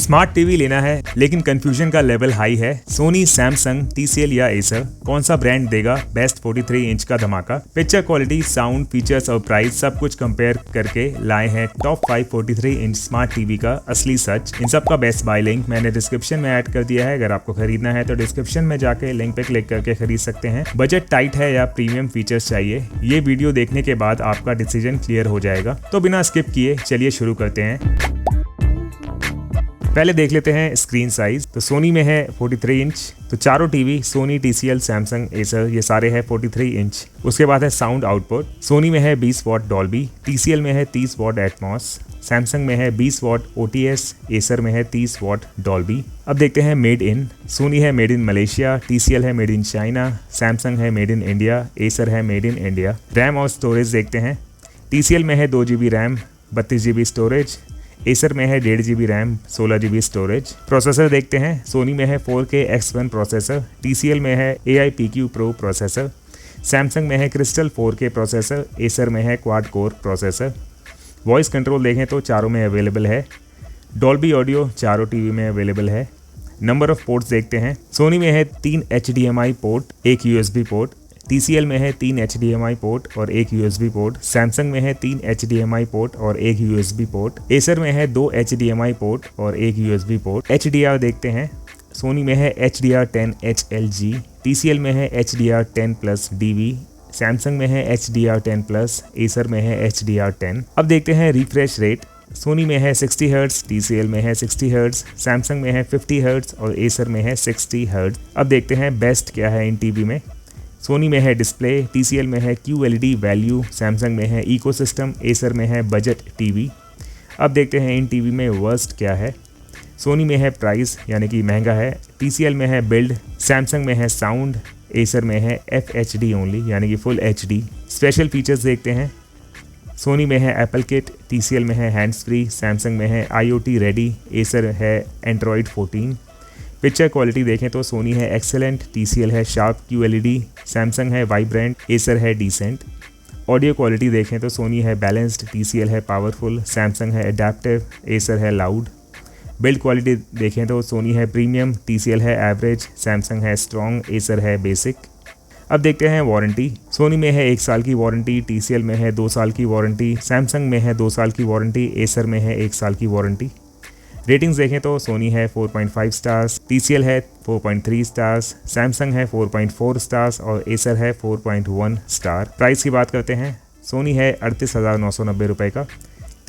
Smart TV लेना है लेकिन कंफ्यूजन का लेवल हाई है। सोनी, सैमसंग, TCL या एसर, कौन सा ब्रांड देगा बेस्ट 43 इंच का धमाका। पिक्चर क्वालिटी, साउंड, फीचर्स और प्राइस सब कुछ कंपेयर करके लाए हैं टॉप 5 43 इंच स्मार्ट टीवी का असली सच। इन सब का बेस्ट बाय लिंक मैंने डिस्क्रिप्शन में ऐड कर दिया है। अगर आपको खरीदना है तो डिस्क्रिप्शन में जाके लिंक पे क्लिक करके खरीद सकते हैं। बजट टाइट है या प्रीमियम फीचर्स चाहिए, ये वीडियो देखने के बाद आपका डिसीजन क्लियर हो जाएगा। तो बिना स्किप किए चलिए शुरू करते हैं। पहले देख लेते हैं स्क्रीन साइज। तो सोनी में है 43 इंच। तो चारों TV Soni, TCL, Samsung, Acer ये सारे हैं 43 इंच। उसके बाद है साउंड आउटपुट। सोनी में है 20 वॉट डॉल्बी, TCL में है 30 वॉट एटमॉस, सैमसंग में है 20 वॉट OTS, एसर में है 30 वॉट डॉल्बी। अब देखते हैं मेड इन। सोनी है मेड इन मलेशिया, TCL है मेड इन चाइना, सैमसंग है मेड इन इंडिया, एसर है मेड इन इंडिया। रैम और स्टोरेज देखते हैं। TCL में है 2 GB RAM, 32 GB storage, Acer में है 1.5 GB RAM, 16 GB storage. Processor देखते हैं। सोनी में है 4K X1 प्रोसेसर, TCL में है AI PQ Pro processor, Samsung में है क्रिस्टल 4K प्रोसेसर, एसर में है quad core processor. Voice control देखें तो चारों में अवेलेबल है। डॉल्बी ऑडियो चारों टीवी में अवेलेबल है। नंबर ऑफ पोर्ट्स देखते हैं। सोनी में है 3 HDMI port, 1 USB port, TCL में है 3 HDMI पोर्ट और 1 USB पोर्ट, सैमसंग में है 3 HDMI पोर्ट और 1 USB पोर्ट, एसर में है 2 HDMI पोर्ट और 1 USB पोर्ट। HDR देखते हैं। सोनी में है HDR10 HLG, TCL में है HDR10+ DV, सैमसंग में है HDR10+, एसर में है HDR10। अब देखते हैं रिफ्रेश रेट। सोनी में है 60 हर्ट्ज, TCL में है 60 हर्ट्ज, सैमसंग में है 50 हर्ट्ज और एसर में है 60 हर्ट्ज। अब देखते हैं बेस्ट क्या है इन टीवी में। सोनी में है डिस्प्ले, TCL में है QLED वैल्यू, सैमसंग में है इकोसिस्टम, एसर में है बजट टीवी। अब देखते हैं इन टीवी में वर्स्ट क्या है। सोनी में है प्राइस यानी कि महंगा है, TCL में है बिल्ड, सैमसंग में है साउंड, एसर में है FHD ओनली यानी कि फुल HD। स्पेशल फीचर्स देखते हैं। सोनी में है एप्पल किट, TCL में है हैंड्स फ्री, सैमसंग में है IoT रेडी, एसर है एंड्रॉयड 14। पिक्चर क्वालिटी देखें तो सोनी है एक्सेलेंट, TCL है शार्प QLED, सैमसंग है वाइब्रेंट, एसर है डिसेंट। ऑडियो क्वालिटी देखें तो सोनी है बैलेंस्ड, TCL है पावरफुल, सैमसंग है एडेप्टिव, एसर है लाउड। बिल्ड क्वालिटी देखें तो सोनी है प्रीमियम, TCL है एवरेज, सैमसंग है स्ट्रॉन्ग, एसर है बेसिक। अब देखते हैं वारंटी। सोनी में है 1 साल की वारंटी, TCL में है 2 साल की वारंटी, सैमसंग में है 2 साल की वारंटी, एसर में है 1 साल की वारंटी। रेटिंग्स देखें तो सोनी है 4.5 स्टार्स, TCL है 4.3 स्टार्स, सैमसंग है 4.4 स्टार्स और एसर है 4.1 स्टार। प्राइस की बात करते हैं। सोनी है 38,990 रुपये का,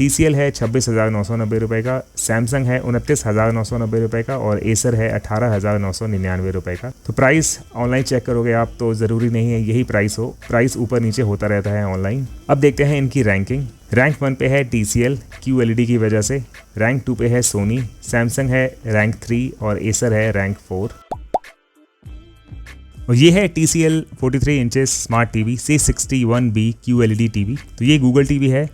TCL है 26,990 रुपये का, सैमसंग है 29,990 रुपये का और एसर है 18,999 रुपये का। तो प्राइस ऑनलाइन चेक करोगे आप तो ज़रूरी नहीं है यही प्राइस हो, प्राइस ऊपर नीचे होता रहता है ऑनलाइन। अब देखते हैं इनकी रैंकिंग। रैंक 1 पे है TCL QLED की वजह से, रैंक 2 पे है सोनी, सैमसंग है रैंक 3 और एसर है रैंक 4। और ये है TCL 43 inches smart TV C61B QLED TV. तो ये गूगल टीवी है।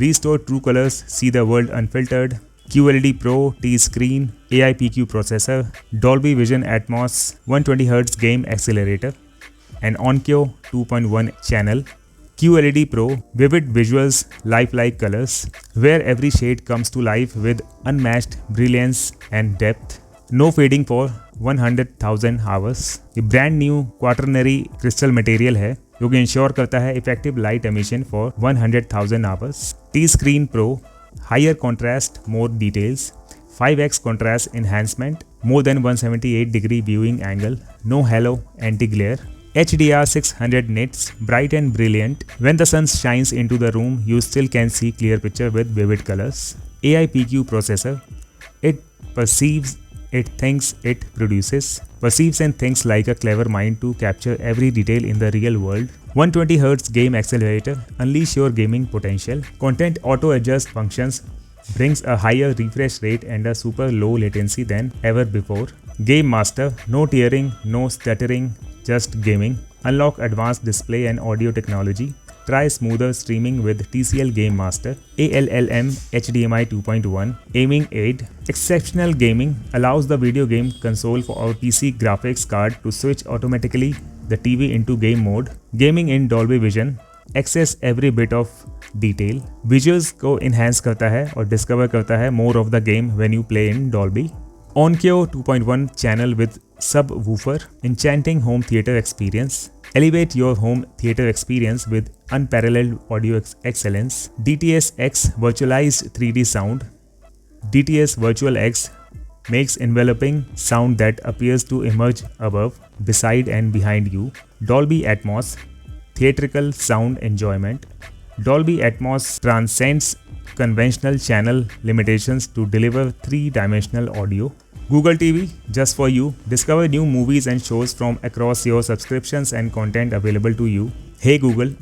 Restore true colors, see the world unfiltered, QLED Pro, T-Screen, AI PQ processor, Dolby Vision Atmos, 120 Hz game accelerator, and Onkyo 2.1 channel. QLED Pro, vivid visuals, lifelike colors, where every shade comes to life with unmatched brilliance and depth. No fading for 100,000 hours. ये brand new quaternary crystal material है जो कि ensure करता है effective light emission for 100,000 hours. T-Screen Pro, higher contrast, more details, 5x contrast enhancement, more than 178 degree viewing angle, no halo, anti-glare, HDR 600 nits, bright and brilliant. When the sun shines into the room, you still can see clear picture with vivid colors. AI PQ processor, it perceives, it thinks, it produces, perceives and thinks like a clever mind to capture every detail in the real world. 120 Hz game accelerator, unleash your gaming potential. Content auto adjust functions brings a higher refresh rate and a super low latency than ever before. Game Master, no tearing, no stuttering, just gaming. Unlock advanced display and audio technology. Try smoother streaming with TCL Game Master. ALLM HDMI 2.1 aiming aid. Exceptional gaming allows the video game console for our PC graphics card to switch automatically the TV into game mode. Gaming in Dolby Vision. Access every bit of detail, visuals को enhance करता है और discover करता है more of the game when you play in Dolby. Onkyo 2.1 channel with subwoofer, enchanting home theater experience. Elevate your home theater experience with unparalleled audio excellence. DTS X virtualized 3D sound. DTS Virtual X makes enveloping sound that appears to emerge above, beside and behind you. Dolby Atmos, theatrical sound enjoyment. Dolby Atmos transcends conventional channel limitations to deliver three-dimensional audio. Google TV, just for you. Discover new movies and shows from across your subscriptions and content available to you. Hey Google,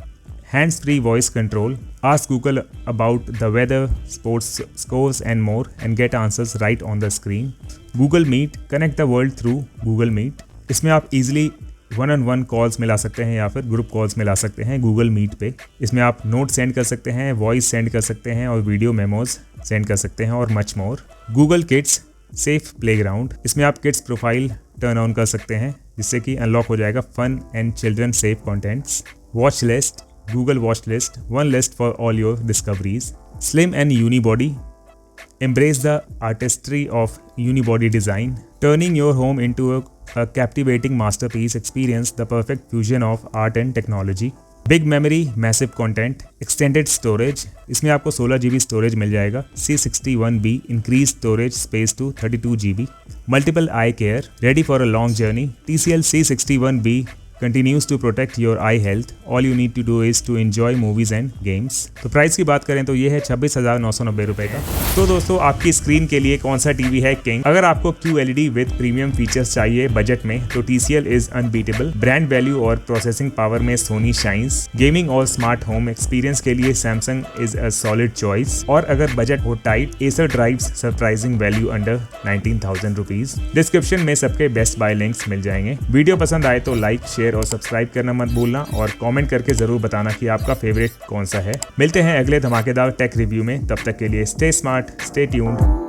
hands-free voice control. Ask Google about the weather, sports scores and more and get answers right on the screen. Google Meet, connect the world through Google Meet. इसमें आप easily one calls मिला सकते हैं या फिर group calls मिला सकते हैं गूगल मीट पे। इसमें आप नोट सेंड कर सकते हैं, वॉइस सेंड कर सकते हैं और वीडियो मेमोज सेंड कर सकते हैं और much more. Google kids safe playground, इसमें आप किड्स प्रोफाइल टर्न ऑन कर सकते हैं जिससे कि अनलॉक हो जाएगा fun and children safe contents. Watch list, Google watch list, one list for all your discoveries. Slim and unibody, embrace the artistry of unibody design, turning your home into a captivating masterpiece experience, the perfect fusion of art and technology. Big memory, massive content, extended storage, इसमें आपको 16 GB storage मिल जाएगा। C61B increased storage space to 32 GB. Multiple eye care, ready for a long journey. TCL C61B continues to protect your eye health. All you need to do is to enjoy movies and games. तो price की बात करें तो ये है 26,990 रुपए का। तो दोस्तों आपकी स्क्रीन के लिए कौन सा टीवी है किंग? अगर आपको QLED विद प्रीमियम फीचर्स चाहिए बजट में तो TCL is unbeatable. Brand value और प्रोसेसिंग पावर में सोनी शाइन्स। गेमिंग और स्मार्ट होम एक्सपीरियंस के लिए Samsung is a solid choice. और अगर बजट हो tight, Acer drives surprising value under 19,000 rupees. Description में सबके बेस्ट बाय लिंक्स मिल जाएंगे। वीडियो पसंद आए तो लाइक, शेयर और सब्सक्राइब करना मत भूलना और कमेंट करके जरूर बताना कि आपका फेवरेट कौन सा है। मिलते हैं अगले धमाकेदार टेक रिव्यू में, तब तक के लिए स्टे स्मार्ट, स्टे ट्यून्ड।